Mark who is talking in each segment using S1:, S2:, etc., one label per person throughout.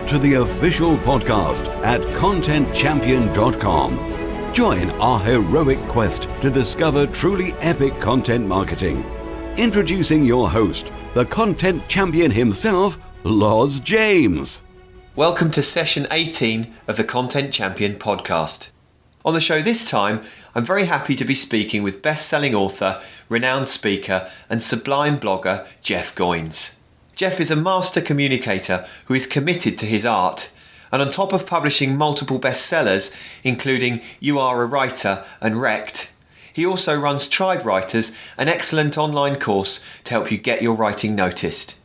S1: to the official podcast at contentchampion.com. Join our heroic quest to discover truly epic content marketing. Introducing your host, the content champion himself, Loz James.
S2: Welcome to session 18 of the Content Champion podcast. On the show this time, I'm very happy to be speaking with best-selling author, renowned speaker and sublime blogger Jeff Goins. Jeff is a master communicator who is committed to his art, and on top of publishing multiple bestsellers, including You Are a Writer and Wrecked, he also runs Tribe Writers, an excellent online course to help you get your writing noticed.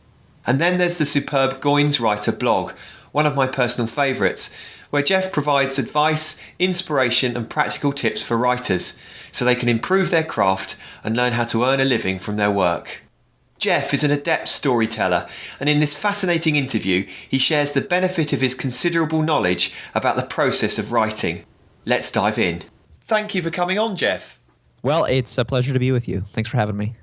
S2: And then there's the superb Goins Writer blog, one of my personal favourites, where Jeff provides advice, inspiration and practical tips for writers so they can improve their craft and learn how to earn a living from their work. Jeff is an adept storyteller, and in this fascinating interview, he shares the benefit of his considerable knowledge about the process of writing. Let's dive in. Thank you for coming on, Jeff.
S3: Well, it's a pleasure to be with you. Thanks for having me.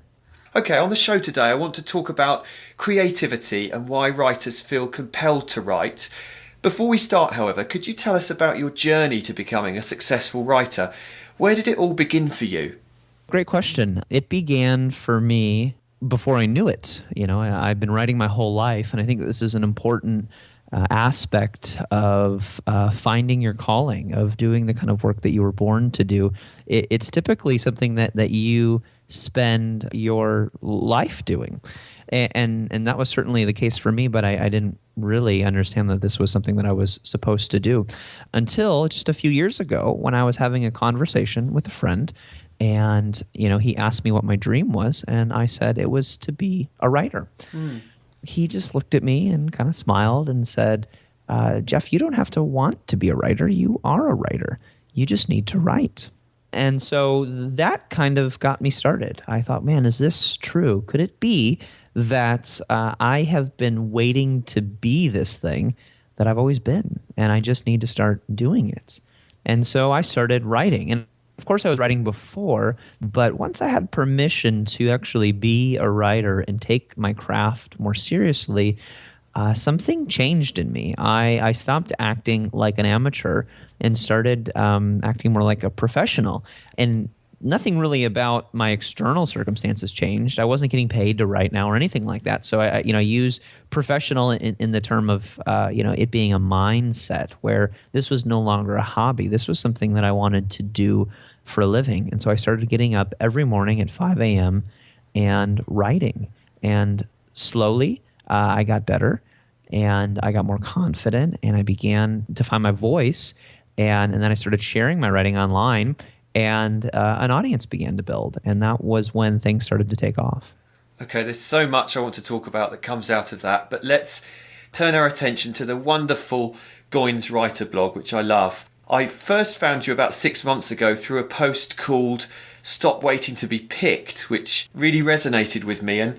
S2: Okay, on the show today, I want to talk about creativity and why writers feel compelled to write. Before we start, however, could you tell us about your journey to becoming a successful writer? Where did it all begin for you?
S3: Great question. It began for me before I knew it. I've been writing my whole life, and I think that this is an important aspect of finding your calling, of doing the kind of work that you were born to do. It's typically something that you spend your life doing. And that was certainly the case for me, but I didn't really understand that this was something that I was supposed to do until just a few years ago when I was having a conversation with a friend. And, he asked me what my dream was, and I said it was to be a writer. He just looked at me and kind of smiled and said, Jeff, you don't have to want to be a writer. You are a writer. You just need to write. And so that kind of got me started. I thought, man, is this true? Could it be that I have been waiting to be this thing that I've always been, and I just need to start doing it? And so I started writing. And of course, I was writing before, but once I had permission to actually be a writer and take my craft more seriously, something changed in me. I stopped acting like an amateur and started acting more like a professional. And nothing really about my external circumstances changed. I wasn't getting paid to write now or anything like that. So I use professional in the term of it being a mindset where this was no longer a hobby. This was something that I wanted to do for a living. And so I started getting up every morning at 5 a.m. and writing. And slowly I got better and I got more confident and I began to find my voice. And then I started sharing my writing online, and an audience began to build. And that was when things started to take off.
S2: Okay, there's so much I want to talk about that comes out of that, but let's turn our attention to the wonderful Goins Writer blog, which I love. I first found you about 6 months ago through a post called Stop Waiting to be Picked, which really resonated with me. And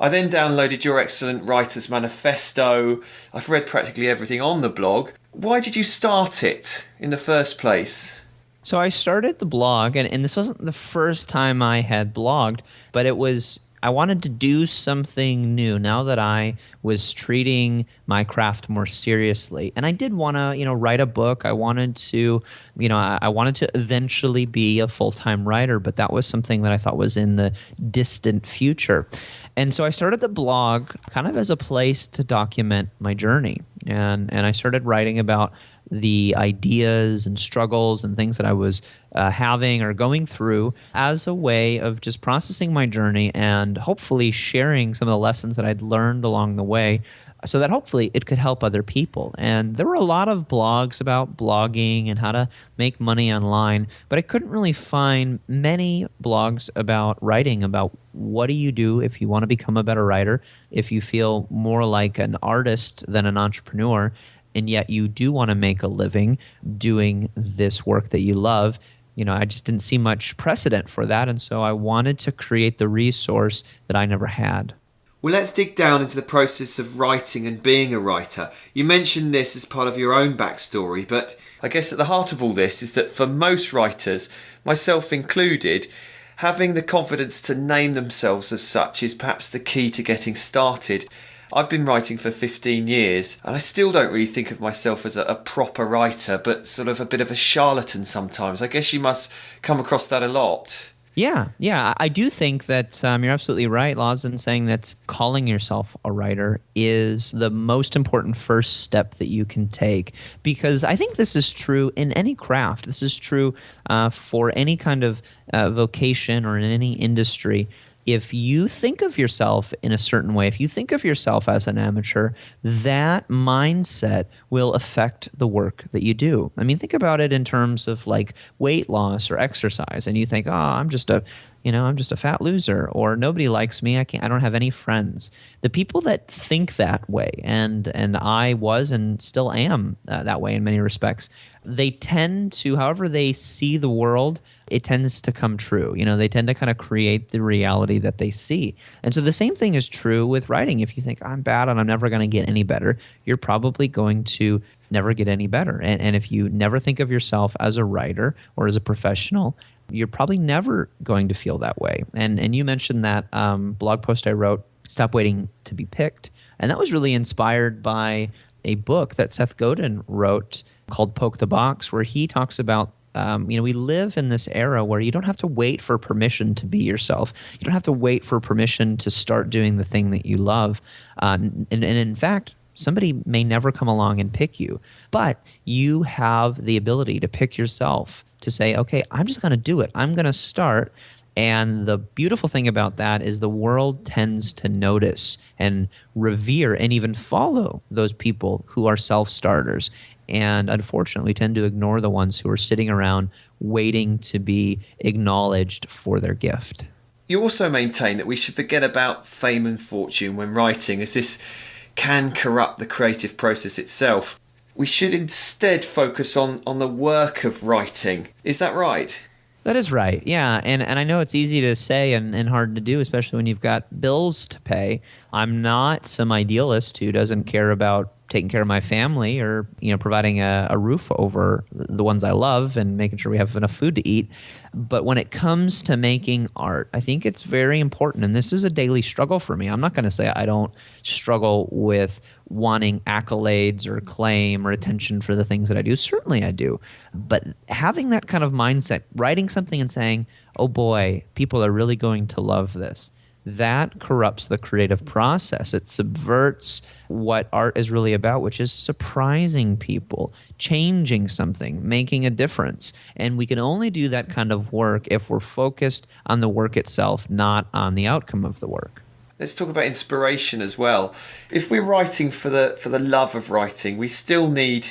S2: I then downloaded your excellent writer's manifesto. I've read practically everything on the blog. Why did you start it in the first place?
S3: So I started the blog, and this wasn't the first time I had blogged, but I wanted to do something new now that I was treating my craft more seriously. And I did want to, write a book. I wanted to, I wanted to eventually be a full-time writer, but that was something that I thought was in the distant future. And so I started the blog kind of as a place to document my journey. And I started writing about the ideas and struggles and things that I was having or going through as a way of just processing my journey and hopefully sharing some of the lessons that I'd learned along the way so that hopefully it could help other people. And there were a lot of blogs about blogging and how to make money online, but I couldn't really find many blogs about writing, about what do you do if you want to become a better writer, if you feel more like an artist than an entrepreneur, and yet you do want to make a living doing this work that you love. I just didn't see much precedent for that, and so I wanted to create the resource that I never had.
S2: Well, let's dig down into the process of writing and being a writer. You mentioned this as part of your own backstory, but I guess at the heart of all this is that for most writers, myself included, having the confidence to name themselves as such is perhaps the key to getting started. I've been writing for 15 years and I still don't really think of myself as a proper writer, but sort of a bit of a charlatan sometimes. I guess you must come across that a lot.
S3: Yeah. I do think that you're absolutely right, Laws, in saying that calling yourself a writer is the most important first step that you can take, because I think this is true in any craft. This is true for any kind of vocation or in any industry. If you think of yourself in a certain way, if you think of yourself as an amateur, that mindset will affect the work that you do. I mean, think about it in terms of like weight loss or exercise, and you think, oh, I'm just a fat loser, or nobody likes me. I don't have any friends. The people that think that way, and I was and still am that way in many respects, they tend to, however they see the world, it tends to come true. They tend to kind of create the reality that they see. And so the same thing is true with writing. If you think, I'm bad and I'm never going to get any better, you're probably going to never get any better. And if you never think of yourself as a writer or as a professional, you're probably never going to feel that way. And you mentioned that blog post I wrote, Stop Waiting to Be Picked. And that was really inspired by a book that Seth Godin wrote called Poke the Box, where he talks about we live in this era where you don't have to wait for permission to be yourself. You don't have to wait for permission to start doing the thing that you love. And in fact, somebody may never come along and pick you, but you have the ability to pick yourself, to say, okay, I'm just going to do it. I'm going to start. And the beautiful thing about that is the world tends to notice and revere and even follow those people who are self-starters, and unfortunately tend to ignore the ones who are sitting around waiting to be acknowledged for their gift.
S2: You also maintain that we should forget about fame and fortune when writing, as this can corrupt the creative process itself. We should instead focus on the work of writing. Is that right?
S3: That is right, yeah. And I know it's easy to say and hard to do, especially when you've got bills to pay. I'm not some idealist who doesn't care about taking care of my family or providing a roof over the ones I love and making sure we have enough food to eat. But when it comes to making art, I think it's very important. And this is a daily struggle for me. I'm not going to say I don't struggle with wanting accolades or acclaim or attention for the things that I do. Certainly I do. But having that kind of mindset, writing something and saying, oh boy, people are really going to love this, that corrupts the creative process. It subverts what art is really about, which is surprising people, changing something, making a difference. And we can only do that kind of work if we're focused on the work itself, not on the outcome of the work.
S2: Let's talk about inspiration as well. If we're writing for the love of writing, we still need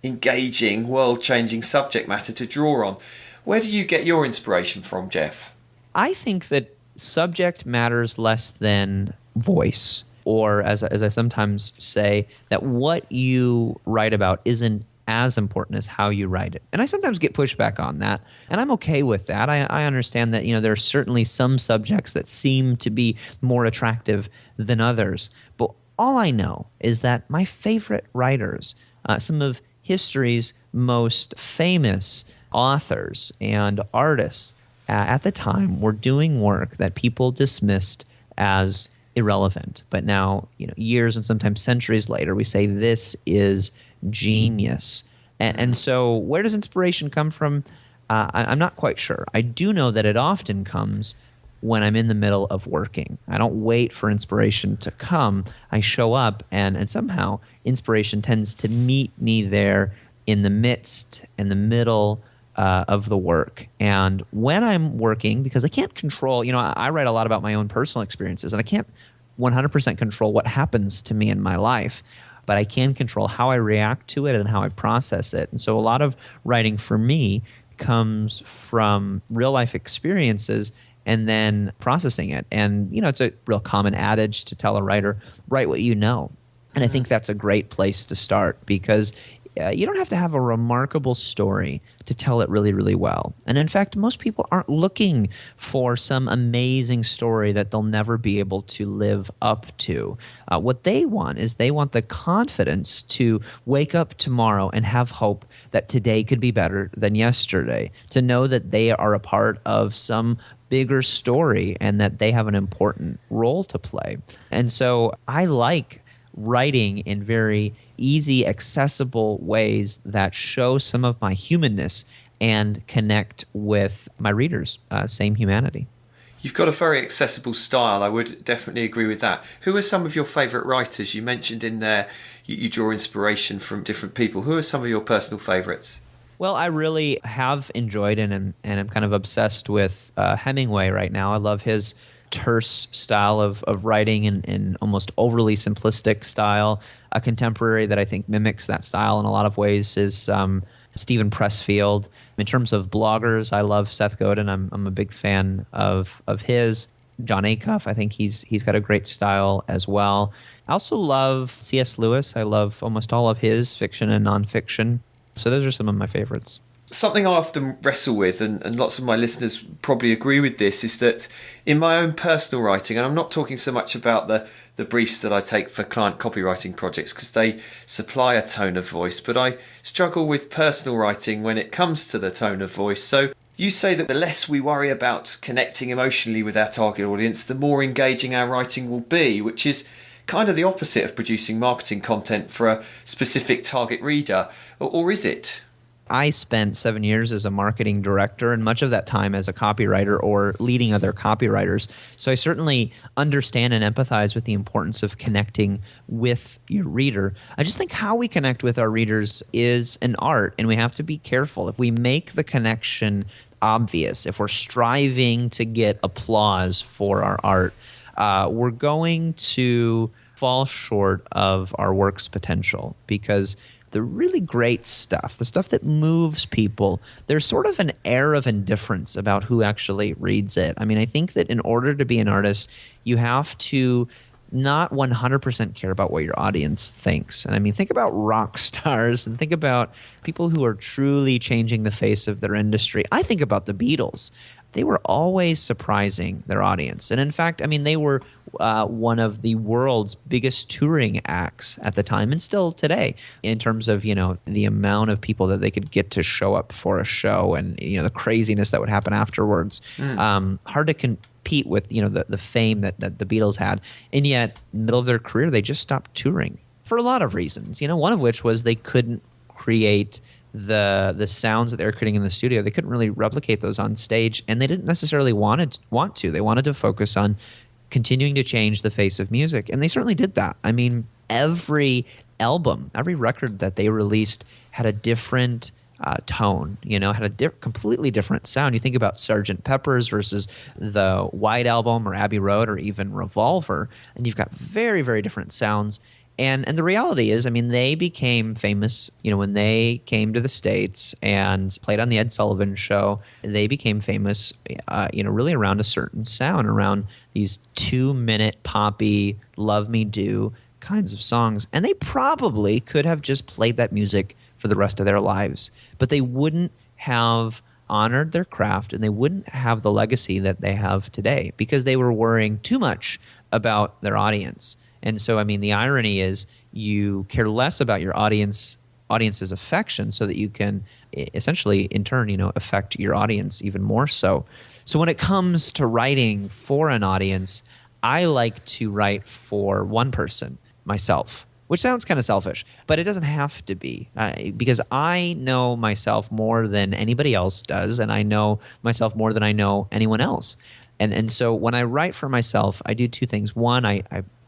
S2: engaging, world-changing subject matter to draw on. Where do you get your inspiration from, Jeff?
S3: I think that subject matters less than voice, or as I sometimes say, that what you write about isn't as important as how you write it. And I sometimes get pushback on that, and I'm okay with that. I understand that there are certainly some subjects that seem to be more attractive than others, but all I know is that my favorite writers, some of history's most famous authors and artists, at the time were doing work that people dismissed as irrelevant. But now, years and sometimes centuries later, we say this is genius. And so where does inspiration come from? I'm not quite sure. I do know that it often comes when I'm in the middle of working. I don't wait for inspiration to come. I show up, and somehow inspiration tends to meet me there in the midst, in the middle of the work. And when I'm working, because I can't control, I write a lot about my own personal experiences, and I can't 100% control what happens to me in my life, but I can control how I react to it and how I process it. And so a lot of writing for me comes from real life experiences and then processing it. And, it's a real common adage to tell a writer, write what you know. And I think that's a great place to start, because you don't have to have a remarkable story to tell it really, really well. And in fact, most people aren't looking for some amazing story that they'll never be able to live up to. What they want is they want the confidence to wake up tomorrow and have hope that today could be better than yesterday, to know that they are a part of some bigger story and that they have an important role to play. And so I like writing in very easy, accessible ways that show some of my humanness and connect with my readers, same humanity.
S2: You've got a very accessible style. I would definitely agree with that. Who are some of your favourite writers? You mentioned in there you draw inspiration from different people. Who are some of your personal favourites?
S3: Well, I really have enjoyed and I'm kind of obsessed with Hemingway right now. I love his terse style of writing and almost overly simplistic style. A contemporary that I think mimics that style in a lot of ways is Stephen Pressfield. In terms of bloggers, I love Seth Godin. I'm a big fan of his. John Acuff, I think he's got a great style as well. I also love C.S. Lewis. I love almost all of his fiction and nonfiction. So those are some of my favorites.
S2: Something I often wrestle with, and lots of my listeners probably agree with this, is that in my own personal writing, and I'm not talking so much about the briefs that I take for client copywriting projects because they supply a tone of voice, but I struggle with personal writing when it comes to the tone of voice. So you say that the less we worry about connecting emotionally with our target audience, the more engaging our writing will be, which is kind of the opposite of producing marketing content for a specific target reader, or is it?
S3: I spent 7 years as a marketing director and much of that time as a copywriter or leading other copywriters. So I certainly understand and empathize with the importance of connecting with your reader. I just think how we connect with our readers is an art, and we have to be careful. If we make the connection obvious, if we're striving to get applause for our art, we're going to fall short of our work's potential, because the really great stuff, the stuff that moves people, there's sort of an air of indifference about who actually reads it. I mean, I think that in order to be an artist, you have to not 100% care about what your audience thinks. And I mean, think about rock stars and think about people who are truly changing the face of their industry. I think about the Beatles. They were always surprising their audience. And in fact, I mean, they were one of the world's biggest touring acts at the time and still today in terms of, the amount of people that they could get to show up for a show and, the craziness that would happen afterwards. Hard to compete with, the fame that the Beatles had. And yet, middle of their career, they just stopped touring for a lot of reasons, one of which was they couldn't create the sounds that they were creating in the studio. They couldn't really replicate those on stage, and they didn't necessarily want to. They wanted to focus on continuing to change the face of music, and they certainly did that. I mean, every album, every record that they released had a different tone, had a completely different sound. You think about Sgt. Pepper's versus the White Album or Abbey Road or even Revolver, and you've got very, very different sounds. And the reality is, I mean, they became famous, when they came to the States and played on the Ed Sullivan Show. They became famous, really around a certain sound, around these 2-minute poppy, love me do kinds of songs. And they probably could have just played that music for the rest of their lives, but they wouldn't have honored their craft and they wouldn't have the legacy that they have today because they were worrying too much about their audience. And so, I mean, the irony is you care less about your audience's affection so that you can essentially, in turn, affect your audience even more so. So when it comes to writing for an audience, I like to write for one person, myself, which sounds kind of selfish, but it doesn't have to be because I know myself more than anybody else does, and I know myself more than I know anyone else. And so when I write for myself, I do two things. One, I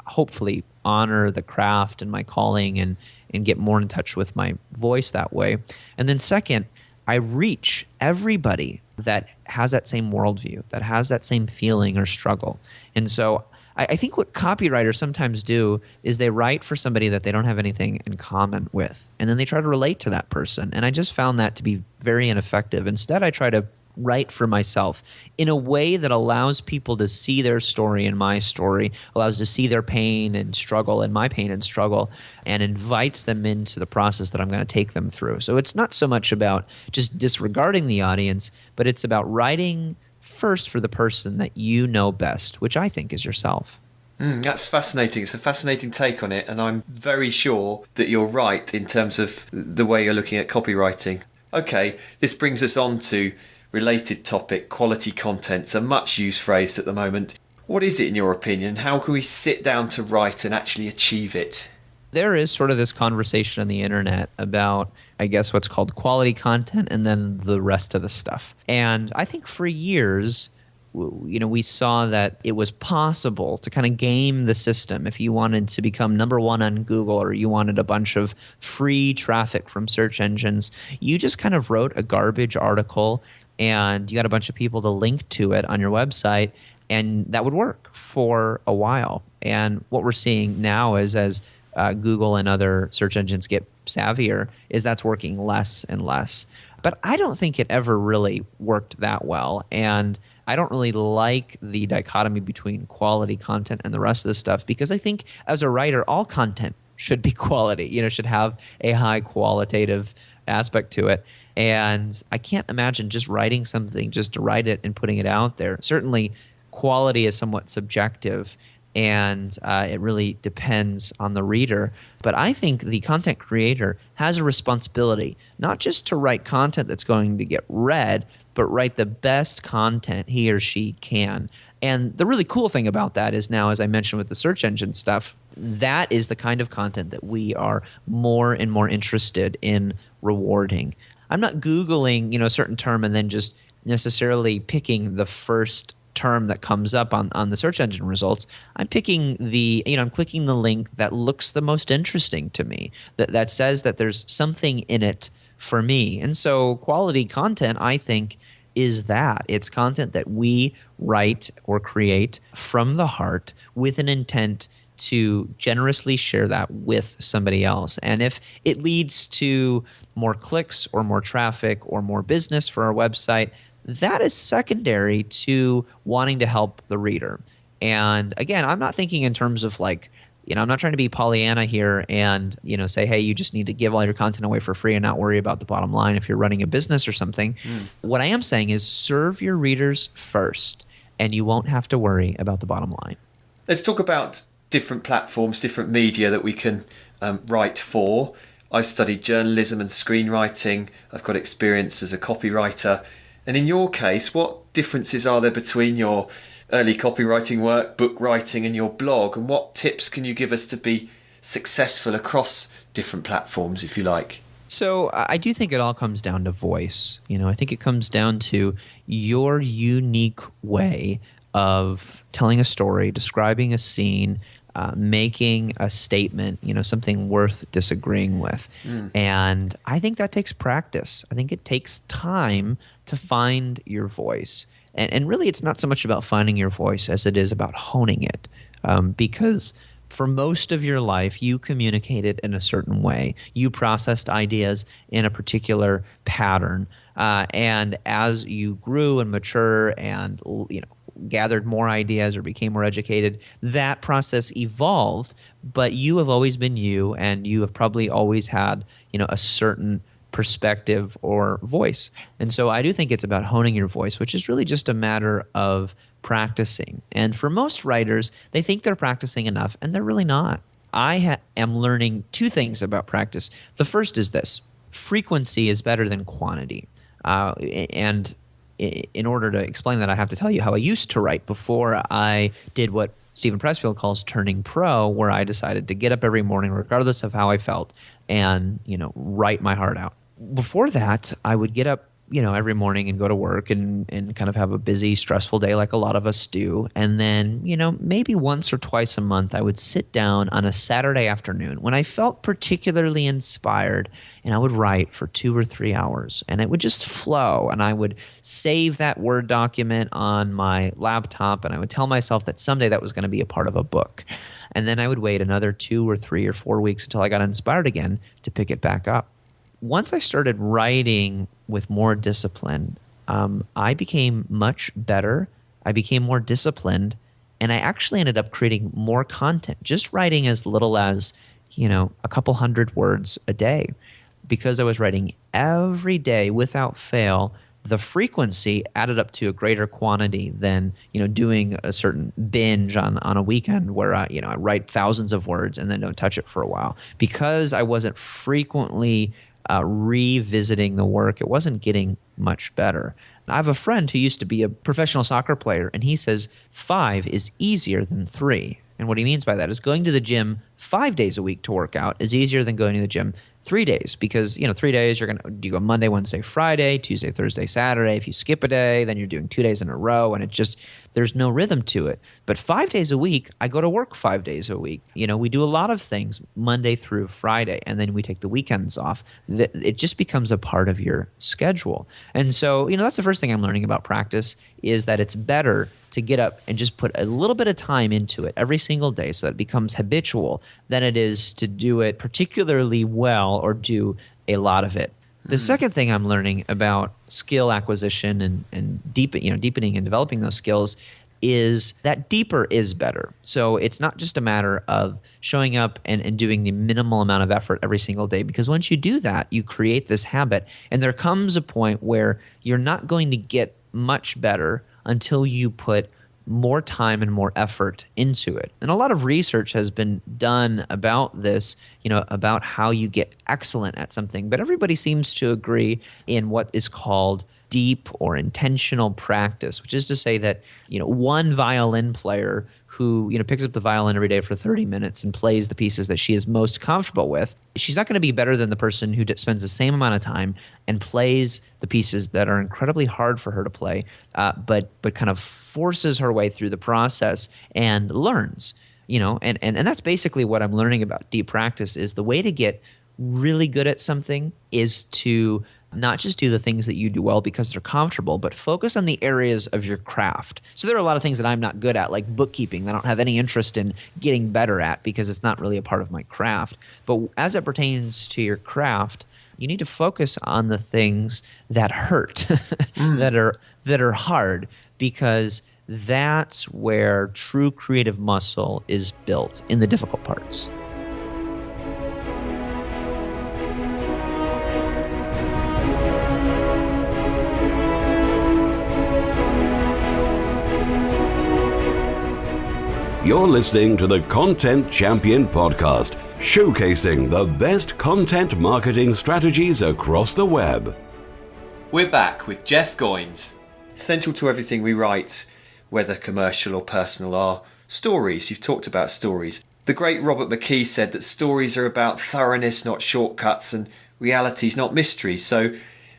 S3: hopefully honor the craft and my calling and get more in touch with my voice that way. And then second, I reach everybody that has that same worldview, that has that same feeling or struggle. And so I think what copywriters sometimes do is they write for somebody that they don't have anything in common with, and then they try to relate to that person. And I just found that to be very ineffective. Instead, I try to write for myself in a way that allows people to see their story and my story, allows to see their pain and struggle and my pain and struggle, and invites them into the process that I'm going to take them through. So it's not so much about just disregarding the audience, but it's about writing first for the person that you know best, which I think is yourself.
S2: That's fascinating. It's a fascinating take on it, and I'm very sure that you're right in terms of the way you're looking at copywriting. Okay, this brings us on to related topic, quality content. It's a much used phrase at the moment. What is it in your opinion? How can we sit down to write and actually achieve it?
S3: There is sort of this conversation on the internet about, I guess, what's called quality content and then the rest of the stuff. And I think for years, we saw that it was possible to kind of game the system. If you wanted to become number one on Google or you wanted a bunch of free traffic from search engines, you just kind of wrote a garbage article and you got a bunch of people to link to it on your website, and that would work for a while. And what we're seeing now is as Google and other search engines get savvier, is that's working less and less. But I don't think it ever really worked that well. And I don't really like the dichotomy between quality content and the rest of the stuff, because I think as a writer, all content should be quality, should have a high qualitative aspect to it. And I can't imagine just writing something just to write it and putting it out there. Certainly, quality is somewhat subjective, and it really depends on the reader. But I think the content creator has a responsibility not just to write content that's going to get read, but write the best content he or she can. And the really cool thing about that is now, as I mentioned with the search engine stuff, that is the kind of content that we are more and more interested in rewarding. I'm not Googling, a certain term and then just necessarily picking the first term that comes up on the search engine results. I'm picking I'm clicking the link that looks the most interesting to me, that says that there's something in it for me. And so quality content, I think, is that. It's content that we write or create from the heart with an intent to generously share that with somebody else. And if it leads to more clicks or more traffic or more business for our website, that is secondary to wanting to help the reader. And again, I'm not thinking in terms of I'm not trying to be Pollyanna here and, say, hey, you just need to give all your content away for free and not worry about the bottom line if you're running a business or something. What I am saying is serve your readers first, and you won't have to worry about the bottom line.
S2: Let's talk about different platforms, different media that we can write for. I studied journalism and screenwriting. I've got experience as a copywriter. And in your case, what differences are there between your early copywriting work, book writing, and your blog? And what tips can you give us to be successful across different platforms, if you like?
S3: So I do think it all comes down to voice. I think it comes down to your unique way of telling a story, describing a scene, making a statement, something worth disagreeing with. And I think that takes practice. I think it takes time to find your voice. And really, it's not so much about finding your voice as it is about honing it. Because for most of your life, you communicated in a certain way. You processed ideas in a particular pattern. And as you grew and mature and, gathered more ideas or became more educated, that process evolved, but you have always been you, and you have probably always had, a certain perspective or voice. And so I do think it's about honing your voice, which is really just a matter of practicing. And for most writers, they think they're practicing enough, and they're really not. I am learning two things about practice. The first is this: frequency is better than quantity. And in order to explain that, I have to tell you how I used to write before I did what Stephen Pressfield calls turning pro, where I decided to get up every morning, regardless of how I felt, and write my heart out. Before that, I would get up every morning and go to work and kind of have a busy, stressful day like a lot of us do. And then, maybe once or twice a month, I would sit down on a Saturday afternoon when I felt particularly inspired, and I would write for 2 or 3 hours, and it would just flow. And I would save that Word document on my laptop, and I would tell myself that someday that was going to be a part of a book. And then I would wait another 2 or 3 or 4 weeks until I got inspired again to pick it back up. Once I started writing with more discipline, I became much better. I became more disciplined, and I actually ended up creating more content, just writing as little as, a couple hundred words a day. Because I was writing every day without fail, the frequency added up to a greater quantity than, doing a certain binge on a weekend where I write thousands of words and then don't touch it for a while. Because I wasn't frequently revisiting the work, it wasn't getting much better. I have a friend who used to be a professional soccer player, and he says 5 is easier than 3. And what he means by that is going to the gym 5 days a week to work out is easier than going to the gym 3 days, because 3 days you go Monday, Wednesday, Friday, Tuesday, Thursday, Saturday. If you skip a day, then you're doing 2 days in a row, and there's no rhythm to it. But 5 days a week, I go to work 5 days a week. We do a lot of things Monday through Friday, and then we take the weekends off. It just becomes a part of your schedule. And so, that's the first thing I'm learning about practice, is that it's better to get up and just put a little bit of time into it every single day so that it becomes habitual than it is to do it particularly well or do a lot of it. The second thing I'm learning about skill acquisition and deepening and developing those skills is that deeper is better. So it's not just a matter of showing up and doing the minimal amount of effort every single day, because once you do that, you create this habit, and there comes a point where you're not going to get much better until you put more time and more effort into it. And a lot of research has been done about this, about how you get excellent at something. But everybody seems to agree in what is called deep or intentional practice, which is to say that, one violin player who, picks up the violin every day for 30 minutes and plays the pieces that she is most comfortable with, she's not going to be better than the person who spends the same amount of time and plays the pieces that are incredibly hard for her to play, but kind of forces her way through the process and learns. And that's basically what I'm learning about deep practice, is the way to get really good at something is to not just do the things that you do well because they're comfortable, but focus on the areas of your craft. So there are a lot of things that I'm not good at, like bookkeeping, that I don't have any interest in getting better at because it's not really a part of my craft. But as it pertains to your craft, you need to focus on the things that hurt, that are hard, because that's where true creative muscle is built, in the difficult parts.
S1: You're listening to the Content Champion Podcast, showcasing the best content marketing strategies across the web.
S2: We're back with Jeff Goins. Central to everything we write, whether commercial or personal, are stories. You've talked about stories. The great Robert McKee said that stories are about thoroughness, not shortcuts, and realities, not mysteries. So,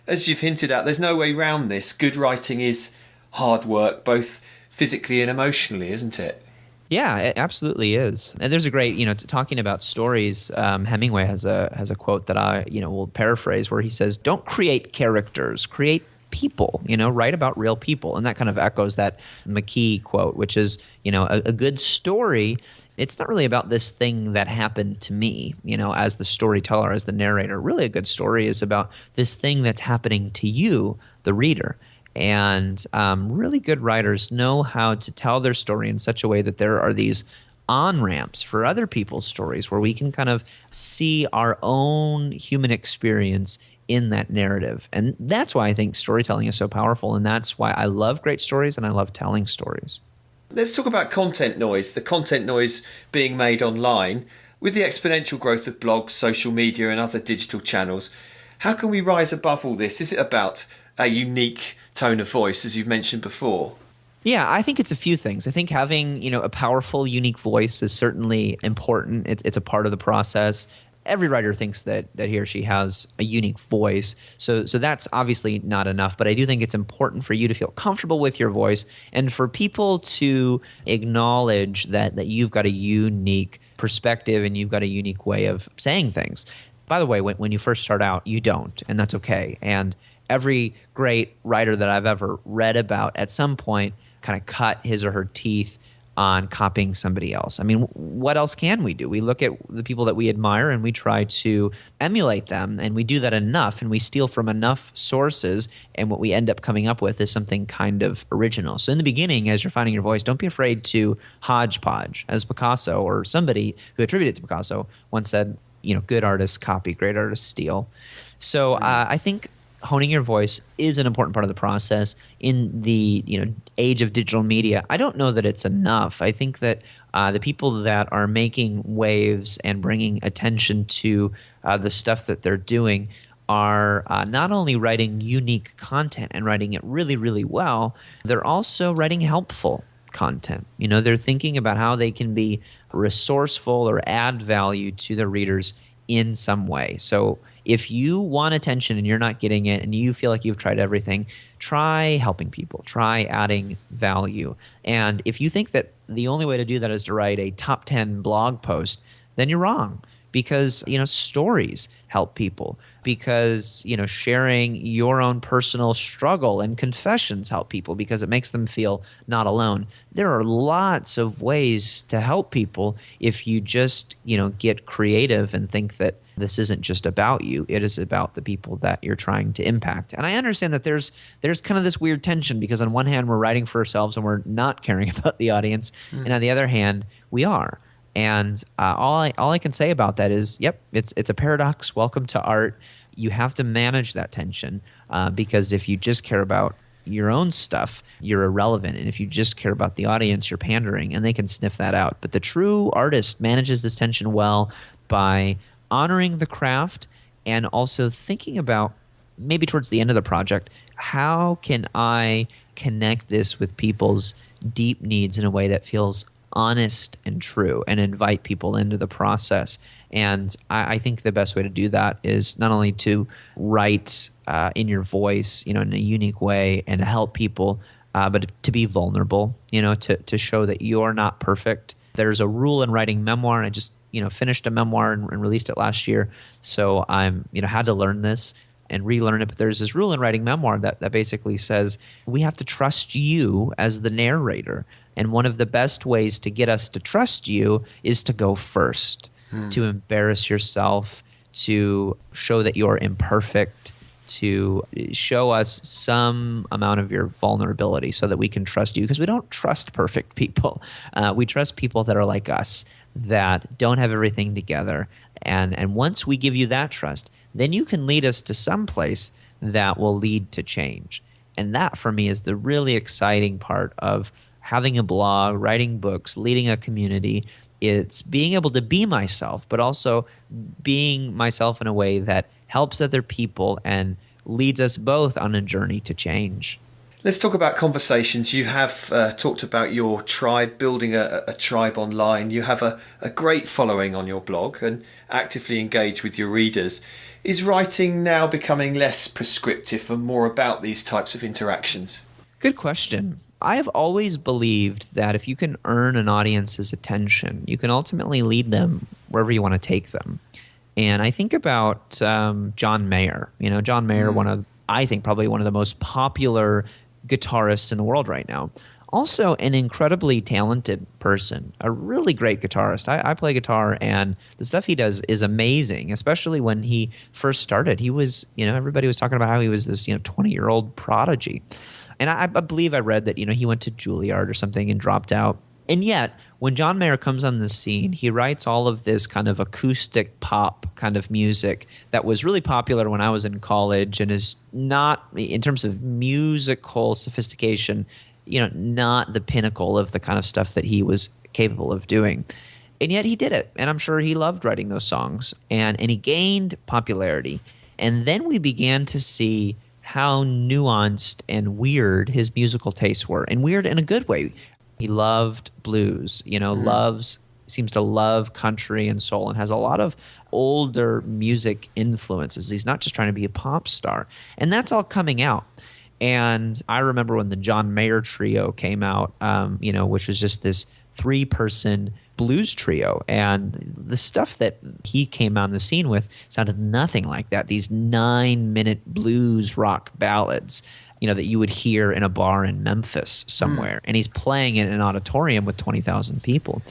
S2: as you've hinted at, there's no way round this. Good writing is hard work, both physically and emotionally, isn't it?
S3: Yeah, it absolutely is. And there's a great, talking about stories, Hemingway has a quote that I, will paraphrase, where he says, "Don't create characters, create people, write about real people." And that kind of echoes that McKee quote, which is, a good story, it's not really about this thing that happened to me, as the storyteller, as the narrator. Really, a good story is about this thing that's happening to you, the reader. And really good writers know how to tell their story in such a way that there are these on-ramps for other people's stories where we can kind of see our own human experience in that narrative. And that's why I think storytelling is so powerful, and that's why I love great stories and I love telling stories.
S2: Let's talk about content noise, the content noise being made online. With the exponential growth of blogs, social media and other digital channels, how can we rise above all this? Is it about a unique tone of voice, as you've mentioned before?
S3: Yeah, I think it's a few things. I think having, a powerful, unique voice is certainly important. It's a part of the process. Every writer thinks that he or she has a unique voice. So that's obviously not enough, but I do think it's important for you to feel comfortable with your voice and for people to acknowledge that you've got a unique perspective and you've got a unique way of saying things. By the way, when you first start out, you don't, and that's okay. And every great writer that I've ever read about at some point kind of cut his or her teeth on copying somebody else. I mean, what else can we do? We look at the people that we admire and we try to emulate them, and we do that enough, and we steal from enough sources, and what we end up coming up with is something kind of original. So in the beginning, as you're finding your voice, don't be afraid to hodgepodge, as Picasso or somebody who attributed to Picasso once said, good artists copy, great artists steal. So I think honing your voice is an important part of the process in the age of digital media. I don't know that it's enough. I think that the people that are making waves and bringing attention to the stuff that they're doing are not only writing unique content and writing it really, really well, they're also writing helpful content. They're thinking about how they can be resourceful or add value to their readers in some way. So if you want attention and you're not getting it and you feel like you've tried everything, try helping people, try adding value. And if you think that the only way to do that is to write a top 10 blog post, then you're wrong, because stories help people, because sharing your own personal struggle and confessions help people because it makes them feel not alone. There are lots of ways to help people if you just get creative and think that this isn't just about you, it is about the people that you're trying to impact. And I understand that there's kind of this weird tension, because on one hand we're writing for ourselves and we're not caring about the audience, and on the other hand we are. And all I can say about that is, it's a paradox. Welcome to art. You have to manage that tension, because if you just care about your own stuff, you're irrelevant. And if you just care about the audience, you're pandering, and they can sniff that out. But the true artist manages this tension well by honoring the craft and also thinking about, maybe towards the end of the project, how can I connect this with people's deep needs in a way that feels honest and true, and invite people into the process. And I think the best way to do that is not only to write in your voice, in a unique way and to help people, but to be vulnerable, to show that you're not perfect. There's a rule in writing memoir, and I just finished a memoir and released it last year. So I'm had to learn this and relearn it. But there's this rule in writing memoir that basically says we have to trust you as the narrator. And one of the best ways to get us to trust you is to go first, to embarrass yourself, to show that you're imperfect, to show us some amount of your vulnerability so that we can trust you. Because we don't trust perfect people. We trust people that are like us, that don't have everything together. And once we give you that trust, then you can lead us to some place that will lead to change. And that, for me, is the really exciting part of having a blog, writing books, leading a community. It's being able to be myself, but also being myself in a way that helps other people and leads us both on a journey to change.
S2: Let's talk about conversations. You have talked about your tribe, building a tribe online. You have a great following on your blog and actively engage with your readers. Is writing now becoming less prescriptive and more about these types of interactions?
S3: Good question. I have always believed that if you can earn an audience's attention, you can ultimately lead them wherever you want to take them. And I think about John Mayer. John Mayer, I think probably one of the most popular guitarists in the world right now. Also an incredibly talented person, a really great guitarist. I play guitar, and the stuff he does is amazing, especially when he first started. He was, everybody was talking about how he was this, 20-year-old prodigy. And I believe I read that, he went to Juilliard or something and dropped out. And yet, when John Mayer comes on the scene, he writes all of this kind of acoustic pop kind of music that was really popular when I was in college and is not, in terms of musical sophistication, not the pinnacle of the kind of stuff that he was capable of doing. And yet he did it. And I'm sure he loved writing those songs. And he gained popularity. And then we began to see how nuanced and weird his musical tastes were, and weird in a good way. He loved blues, seems to love country and soul, and has a lot of older music influences. He's not just trying to be a pop star. And that's all coming out. And I remember when the John Mayer Trio came out, which was just this 3-person blues trio, and the stuff that he came on the scene with sounded nothing like that. These 9-minute blues rock ballads. that you would hear in a bar in Memphis somewhere. And he's playing it in an auditorium with 20,000 people.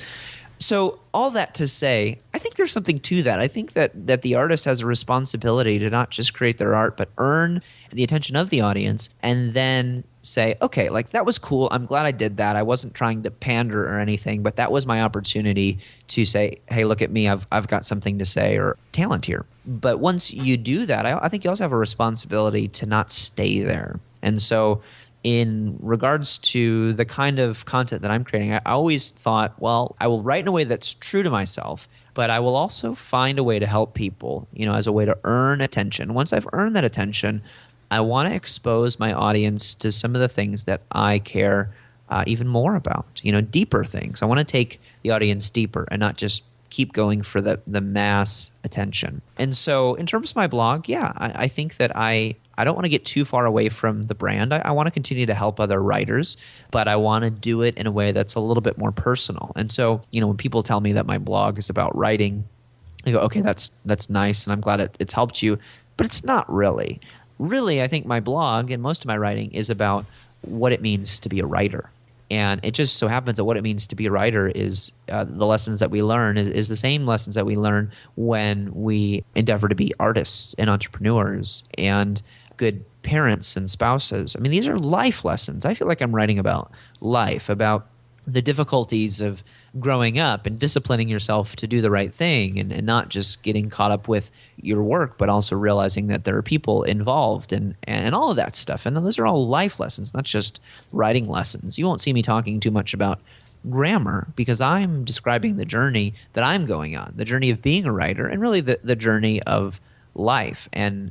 S3: So all that to say, I think there's something to that. I think that the artist has a responsibility to not just create their art, but earn the attention of the audience and then say, okay, like that was cool. I'm glad I did that. I wasn't trying to pander or anything, but that was my opportunity to say, hey, look at me. I've got something to say or talent here. But once you do that, I think you also have a responsibility to not stay there. And so in regards to the kind of content that I'm creating, I always thought, well, I will write in a way that's true to myself, but I will also find a way to help people, as a way to earn attention. Once I've earned that attention, I want to expose my audience to some of the things that I care even more about, deeper things. I want to take the audience deeper and not just keep going for the mass attention. And so in terms of my blog, yeah, I think that I don't want to get too far away from the brand. I want to continue to help other writers, but I want to do it in a way that's a little bit more personal. And so, when people tell me that my blog is about writing, I go, okay, that's nice, and I'm glad it's helped you, but it's not really. Really, I think my blog and most of my writing is about what it means to be a writer. And it just so happens that what it means to be a writer is the lessons that we learn is the same lessons that we learn when we endeavor to be artists and entrepreneurs and good parents and spouses. I mean, these are life lessons. I feel like I'm writing about life, about the difficulties of growing up and disciplining yourself to do the right thing and not just getting caught up with your work, but also realizing that there are people involved and all of that stuff. And those are all life lessons, not just writing lessons. You won't see me talking too much about grammar because I'm describing the journey that I'm going on, the journey of being a writer and really the journey of life. And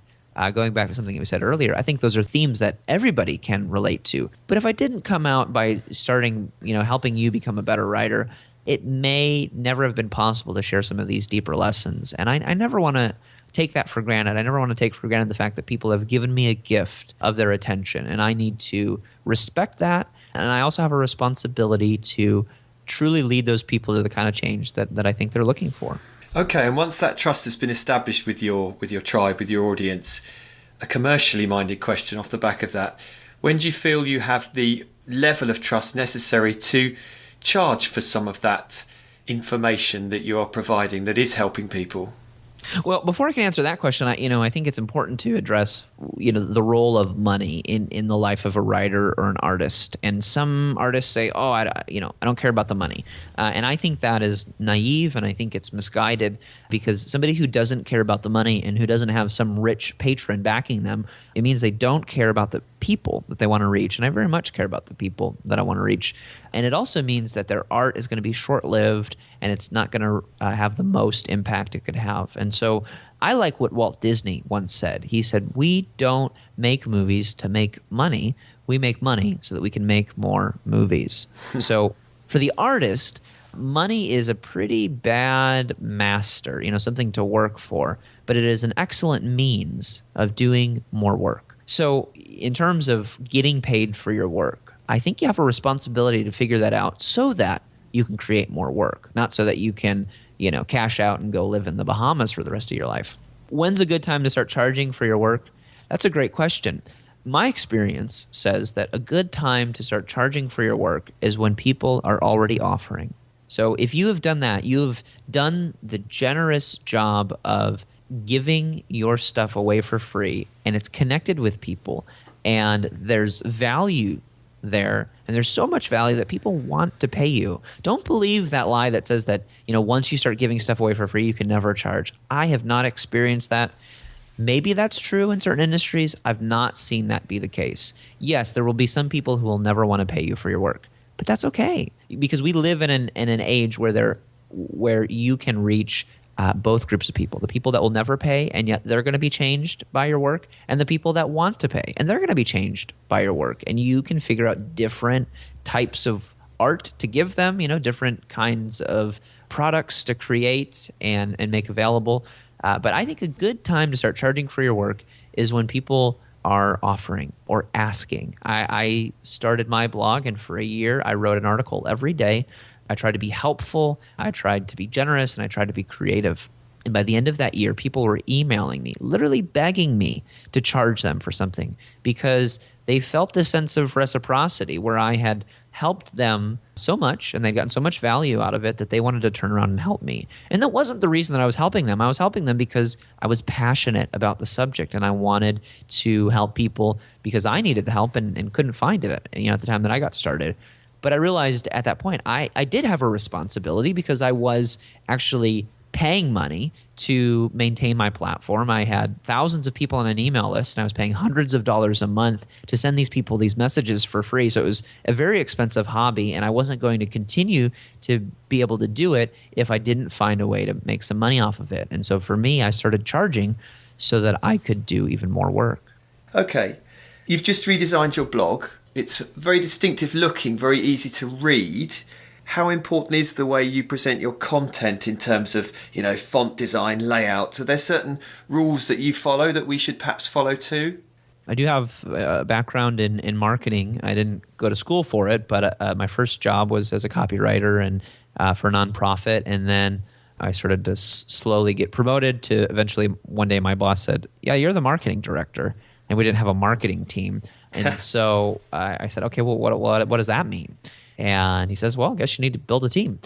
S3: going back to something that we said earlier, I think those are themes that everybody can relate to. But if I didn't come out by starting, helping you become a better writer, it may never have been possible to share some of these deeper lessons. And I never want to take that for granted. I never want to take for granted the fact that people have given me a gift of their attention, and I need to respect that. And I also have a responsibility to truly lead those people to the kind of change that I think they're looking for.
S2: Okay, and once that trust has been established with your tribe, with your audience, a commercially minded question off the back of that, when do you feel you have the level of trust necessary to charge for some of that information that you are providing that is helping people?
S3: Well, before I can answer that question, I think it's important to address, the role of money in the life of a writer or an artist. And some artists say, "Oh, I don't care about the money," and I think that is naive, and I think it's misguided because somebody who doesn't care about the money and who doesn't have some rich patron backing them, it means they don't care about the people that they want to reach. And I very much care about the people that I want to reach. And it also means that their art is going to be short-lived and it's not going to have the most impact it could have. And so I like what Walt Disney once said. He said, "We don't make movies to make money. We make money so that we can make more movies." So for the artist, money is a pretty bad master, something to work for, but it is an excellent means of doing more work. So in terms of getting paid for your work, I think you have a responsibility to figure that out so that you can create more work, not so that you can, cash out and go live in the Bahamas for the rest of your life. When's a good time to start charging for your work? That's a great question. My experience says that a good time to start charging for your work is when people are already offering. So if you have done that, you have done the generous job of giving your stuff away for free, and it's connected with people, and there's value there, and there's so much value that people want to pay you. Don't believe that lie that says that, once you start giving stuff away for free, you can never charge. I have not experienced that. Maybe that's true in certain industries. I've not seen that be the case. Yes, there will be some people who will never want to pay you for your work, but that's okay because we live in an age where you can reach both groups of people, the people that will never pay and yet they're going to be changed by your work, and the people that want to pay and they're going to be changed by your work. And you can figure out different types of art to give them, different kinds of products to create and make available. But I think a good time to start charging for your work is when people are offering or asking. I started my blog, and for a year I wrote an article every day. I tried to be helpful, I tried to be generous, and I tried to be creative. And by the end of that year, people were emailing me, literally begging me to charge them for something because they felt this sense of reciprocity where I had helped them so much and they'd gotten so much value out of it that they wanted to turn around and help me. And that wasn't the reason that I was helping them. I was helping them because I was passionate about the subject and I wanted to help people because I needed the help and couldn't find it at the time that I got started. But I realized at that point I did have a responsibility because I was actually paying money to maintain my platform. I had thousands of people on an email list, and I was paying hundreds of dollars a month to send these people these messages for free. So it was a very expensive hobby, and I wasn't going to continue to be able to do it if I didn't find a way to make some money off of it. And so for me, I started charging so that I could do even more work.
S2: Okay. You've just redesigned your blog. It's very distinctive looking, very easy to read. How important is the way you present your content in terms of, font design, layout? Are there certain rules that you follow that we should perhaps follow too?
S3: I do have a background in marketing. I didn't go to school for it, but my first job was as a copywriter and for a nonprofit. And then I started to slowly get promoted to eventually one day my boss said, "Yeah, you're the marketing director." And we didn't have a marketing team. And so I said, "Okay, well, what does that mean?" And he says, "Well, I guess you need to build a team."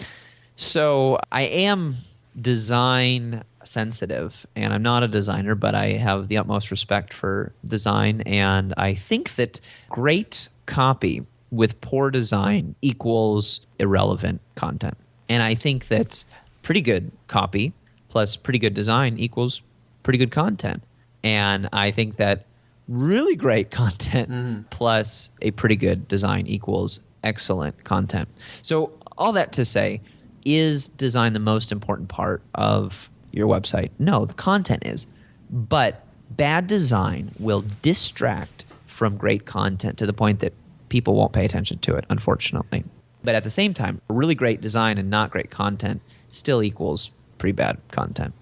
S3: So I am design sensitive, and I'm not a designer, but I have the utmost respect for design. And I think that great copy with poor design equals irrelevant content. And I think that pretty good copy plus pretty good design equals pretty good content. And I think that really great content plus a pretty good design equals excellent content. So all that to say, is design the most important part of your website? No, the content is. But bad design will distract from great content to the point that people won't pay attention to it, unfortunately. But at the same time, really great design and not great content still equals pretty bad content.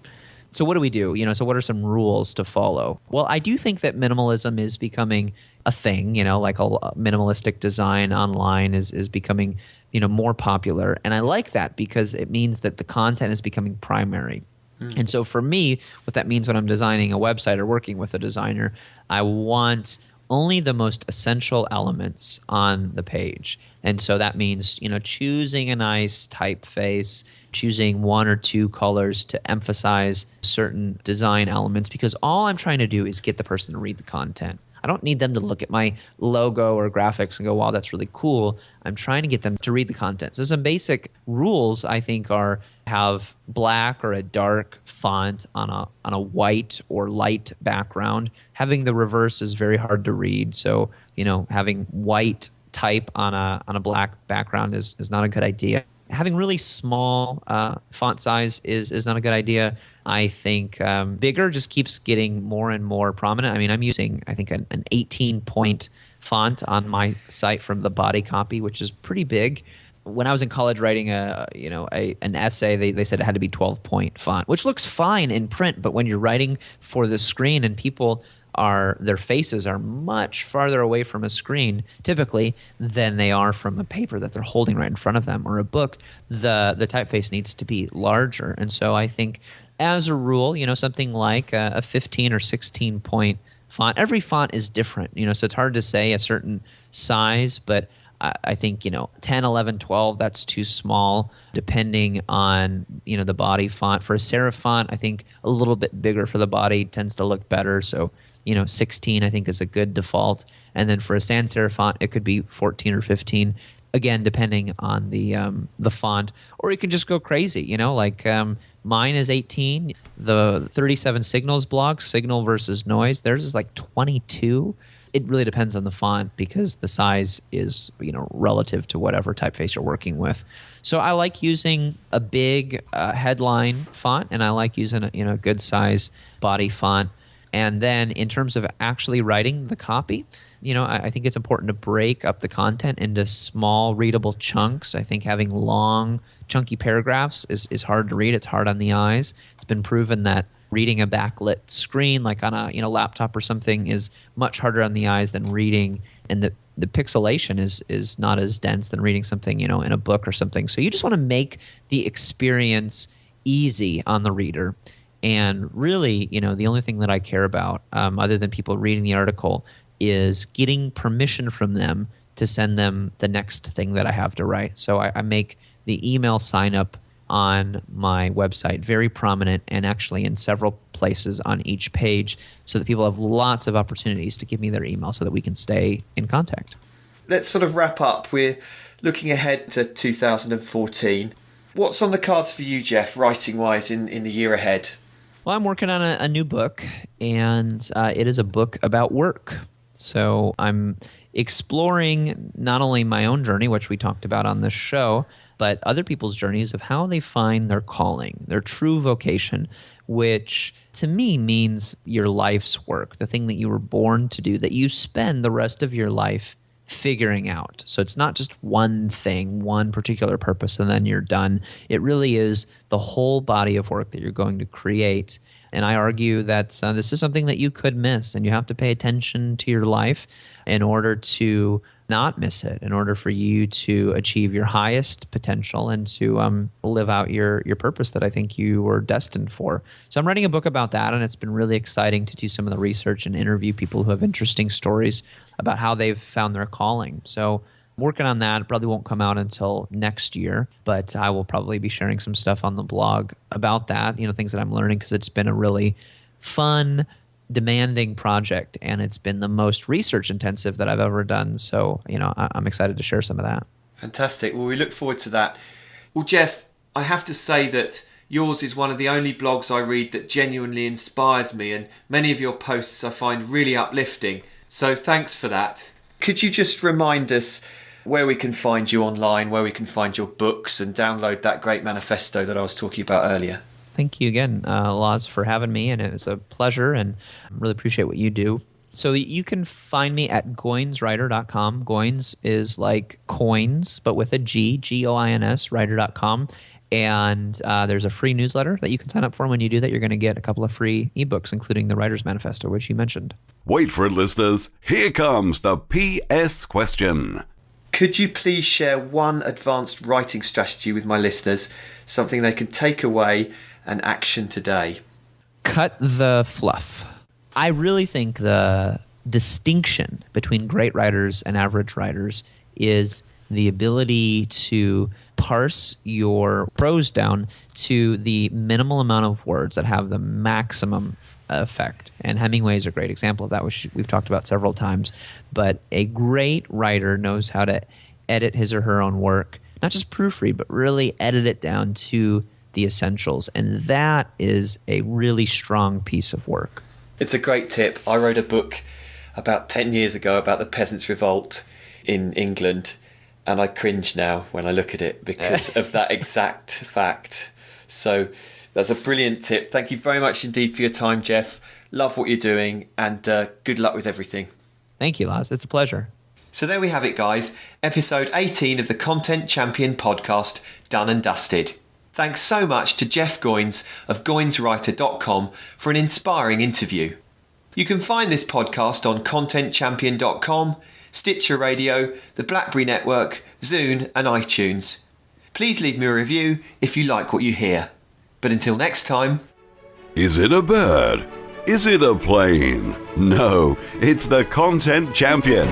S3: So what do we do? So what are some rules to follow? Well, I do think that minimalism is becoming a thing, like a minimalistic design online is becoming, more popular. And I like that because it means that the content is becoming primary. And so for me, what that means when I'm designing a website or working with a designer, I want only the most essential elements on the page. And so that means, choosing a nice typeface, choosing one or two colors to emphasize certain design elements, because all I'm trying to do is get the person to read the content. I don't need them to look at my logo or graphics and go, wow, that's really cool. I'm trying to get them to read the content. So some basic rules, I think, are have black or a dark font on a white or light background. Having the reverse is very hard to read. So, having white type on a black background is not a good idea. Having really small font size is not a good idea. I think bigger just keeps getting more and more prominent. I mean, I'm using, I think, an 18-point font on my site from the body copy, which is pretty big. When I was in college writing an essay, they said it had to be 12-point font, which looks fine in print, but when you're writing for the screen and their faces are much farther away from a screen typically than they are from a paper that they're holding right in front of them or a book, the typeface needs to be larger. And so I think as a rule, something like a 15 or 16-point font. Every font is different, so it's hard to say a certain size, but I think, 10, 11, 12, that's too small depending on, the body font. For a serif font, I think a little bit bigger for the body tends to look better. So, 16 I think is a good default. And then for a sans serif font, it could be 14 or 15, again, depending on the font. Or you can just go crazy, mine is 18. The 37 Signals blog, Signal versus Noise, theirs is like 22. It really depends on the font because the size is, relative to whatever typeface you're working with. So I like using a big headline font, and I like using a good size body font. And then in terms of actually writing the copy, I think it's important to break up the content into small readable chunks. I think having long, chunky paragraphs is hard to read. It's hard on the eyes. It's been proven that reading a backlit screen like on a laptop or something is much harder on the eyes than reading, and the pixelation is not as dense than reading something in a book or something. So you just want to make the experience easy on the reader. And really, the only thing that I care about, other than people reading the article, is getting permission from them to send them the next thing that I have to write. So I make the email sign up on my website very prominent, and actually in several places on each page, so that people have lots of opportunities to give me their email so that we can stay in contact.
S2: Let's sort of wrap up. We're looking ahead to 2014. What's on the cards for you, Jeff, writing-wise in the year ahead?
S3: Well, I'm working on a new book, and it is a book about work. So I'm exploring not only my own journey, which we talked about on this show, but other people's journeys of how they find their calling, their true vocation, which to me means your life's work, the thing that you were born to do, that you spend the rest of your life figuring out. So it's not just one thing, one particular purpose, and then you're done. It really is the whole body of work that you're going to create. And I argue that this is something that you could miss, and you have to pay attention to your life in order to not miss it, in order for you to achieve your highest potential and to live out your purpose that I think you were destined for. So I'm writing a book about that, and it's been really exciting to do some of the research and interview people who have interesting stories about how they've found their calling. So I'm working on that. It probably won't come out until next year, but I will probably be sharing some stuff on the blog about that, things that I'm learning, because it's been a really fun, demanding project, and it's been the most research intensive that I've ever done. So, I'm excited to share some of that.
S2: Fantastic. Well, we look forward to that. Well, Jeff, I have to say that yours is one of the only blogs I read that genuinely inspires me, and many of your posts I find really uplifting. So thanks for that. Could you just remind us where we can find you online, where we can find your books, and download that great manifesto that I was talking about earlier?
S3: Thank you again, Laz, for having me, and it was a pleasure, and I really appreciate what you do. So you can find me at goinswriter.com. Goins is like coins, but with a G, G-O-I-N-S, writer.com. And there's a free newsletter that you can sign up for. And when you do that, you're going to get a couple of free ebooks, including the Writer's Manifesto, which you mentioned.
S1: Wait for it, listeners. Here comes the PS question.
S2: Could you please share one advanced writing strategy with my listeners, something they can take away and action today?
S3: Cut the fluff. I really think the distinction between great writers and average writers is the ability to parse your prose down to the minimal amount of words that have the maximum effect. And Hemingway is a great example of that, which we've talked about several times. But a great writer knows how to edit his or her own work, not just proofread, but really edit it down to the essentials. And that is a really strong piece of work.
S2: It's a great tip. I wrote a book about 10 years ago about the Peasants' Revolt in England, and I cringe now when I look at it because of that exact fact. So that's a brilliant tip. Thank you very much indeed for your time, Jeff. Love what you're doing, and good luck with everything.
S3: Thank you, Laz. It's a pleasure.
S2: So there we have it, guys. Episode 18 of the Content Champion podcast, done and dusted. Thanks so much to Jeff Goins of goinswriter.com for an inspiring interview. You can find this podcast on contentchampion.com, Stitcher Radio, the BlackBerry Network, Zune and iTunes. Please leave me a review if you like what you hear. But until next time...
S1: Is it a bird? Is it a plane? No, it's the Content Champion.